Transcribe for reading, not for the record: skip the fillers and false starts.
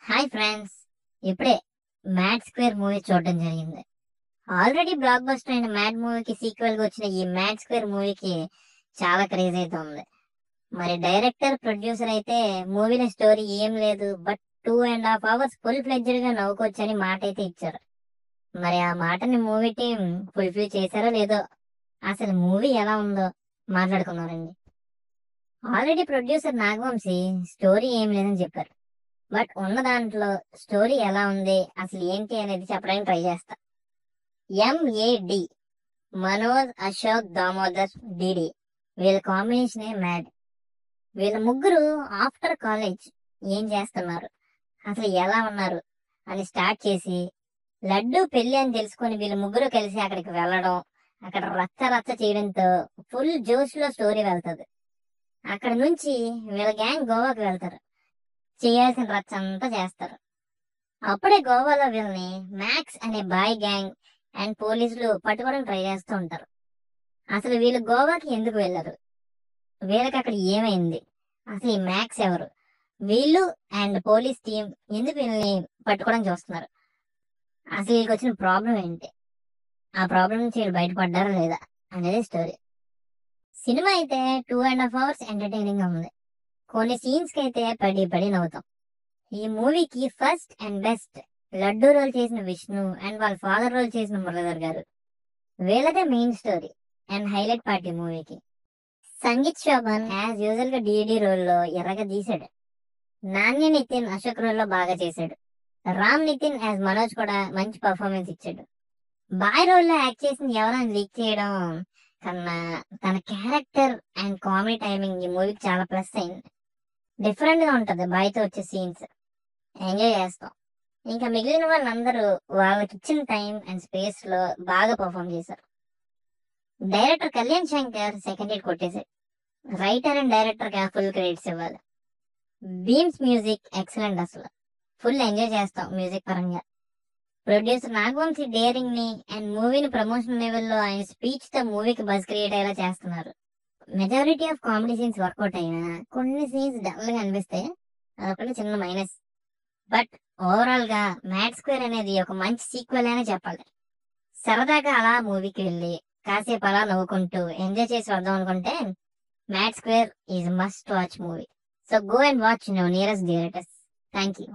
Hi friends, ఇప్పుడే mad square movie చూడడం జరిగింది. ఆల్రెడీ బ్లాక్ బస్టర్ అయిన మ్యాడ్ మూవీకి సీక్వెల్ గా వచ్చిన ఈ మ్యాడ్ స్క్వేర్ మూవీకి చాలా క్రేజ్ అయితే ఉంది. మరి డైరెక్టర్ ప్రొడ్యూసర్ అయితే మూవీలో స్టోరీ ఏం లేదు, బట్ 2.5 hours ఫుల్ ఫ్లెడ్జెడ్ గా నవ్వుకోవచ్చని మాట అయితే ఇచ్చారు. మరి ఆ మాటని మూవీ టీం ఫుల్ఫిల్ చేశారో లేదో, అసలు మూవీ ఎలా ఉందో మాట్లాడుకున్నారండి. ఆల్రెడీ ప్రొడ్యూసర్ నాగవంశీ స్టోరీ ఏం లేదని చెప్పారు, బట్ ఉన్న దాంట్లో స్టోరీ ఎలా ఉంది, అసలు ఏంటి అనేది చెప్పడానికి ట్రై చేస్తా. MAD, మనోజ్, అశోక్, దామోదర్, డిడి, వీళ్ళ కాంబినేషనే మ్యాడ్. వీళ్ళ ముగ్గురు ఆఫ్టర్ కాలేజ్ ఏం చేస్తున్నారు, అసలు ఎలా ఉన్నారు అని స్టార్ట్ చేసి, లడ్డు పెళ్లి అని తెలుసుకొని వీళ్ళ ముగ్గురు కలిసి అక్కడికి వెళ్ళడం, అక్కడ రచ్చ రచ్చ చేయడంతో ఫుల్ జోష్ లో స్టోరీ వెళ్తది. అక్కడ నుంచి వీళ్ళ గ్యాంగ్ గోవాకి వెళ్తారు, చేయాల్సిన రచ్చ అంతా చేస్తారు. అప్పుడే గోవాలో వీళ్ళని మ్యాక్స్ అనే బాయ్ గ్యాంగ్ అండ్ పోలీసులు పట్టుకోవడానికి ట్రై చేస్తూ ఉంటారు. అసలు వీళ్ళు గోవాకి ఎందుకు వెళ్ళరు, వీళ్ళకి అక్కడ ఏమైంది, అసలు ఈ మ్యాక్స్ ఎవరు, వీళ్ళు అండ్ పోలీస్ టీం ఎందుకు వీళ్ళని పట్టుకోవడానికి చూస్తున్నారు, అసలు వీళ్ళకి వచ్చిన ప్రాబ్లం ఏంటి, ఆ ప్రాబ్లం నుంచి వీళ్ళు బయటపడ్డారా లేదా అనేది స్టోరీ. సినిమా అయితే 2.5 hours ఎంటర్టైనింగ్ గా ఉంది. కొన్ని సీన్స్ కి అయితే పడి పడి నవ్వుతాం. ఈ మూవీకి first and best Laddu role చేసిన విష్ణు అండ్ వాళ్ళ ఫాదర్ రోల్ చేసిన మురళీధర్ గారు, వీళ్ళదే main story and highlight party మూవీకి. సంగీత్ శోభన్ యాజ్ యూజువల్ గా డిడి రోల్ లో ఎర్రగా తీశాడు. నాన్య నితిన్ అశోక్ రోల్ లో బాగా చేశాడు. రామ్ నితిన్ యాజ్ మనోజ్ కూడా మంచి పర్ఫార్మెన్స్ ఇచ్చాడు. బాయ్ రోల్ లో యాక్ట్ చేసిన ఎవరైనా లీక్ చేయడం కన్నా తన క్యారెక్టర్ అండ్ కామెడీ టైమింగ్ ఈ మూవీకి చాలా ప్లస్ అయింది. డిఫరెంట్ గా ఉంటది బాయ్ తో వచ్చే సీన్స్, ఎంజాయ్ చేస్తాం. ఇంకా మిగిలిన వాళ్ళందరూ వాళ్ళకి ఇచ్చిన టైం అండ్ స్పేస్ లో బాగా పర్ఫామ్ చేశారు. Director Kalyan Shankar second hit కొట్టేశాడు. రైటర్ అండ్ డైరెక్టర్ కి ఫుల్ క్రెడిట్స్ ఇవ్వాలి. బీమ్స్ మ్యూజిక్ ఎక్సలెంట్, అసలు ఫుల్ ఎంజాయ్ చేస్తాం మ్యూజిక్ పరంగా. ప్రొడ్యూసర్ నాగవంశీ డేరింగ్ ని అండ్ మూవీని ప్రమోషన్ లెవెల్లో ఆయన స్పీచ్ తో మూవీకి బజ్ క్రియేట్ అయ్యేలా చేస్తున్నారు. Majority of comedy scenes work out అయినా కొన్ని సీన్స్ డల్ గా అనిపిస్తాయి, అదొకటి చిన్న మైనస్. బట్ ఓవరాల్ గా మ్యాడ్ స్క్వేర్ అనేది ఒక మంచి సీక్వెల్ అనే చెప్పాలి. సరదాగా అలా మూవీకి వెళ్ళి కాసేపు అలా నవ్వుకుంటూ ఎంజాయ్ చేసి వద్దాం అనుకుంటే mad square is must watch movie. So go and watch nearest theatres. Thank you.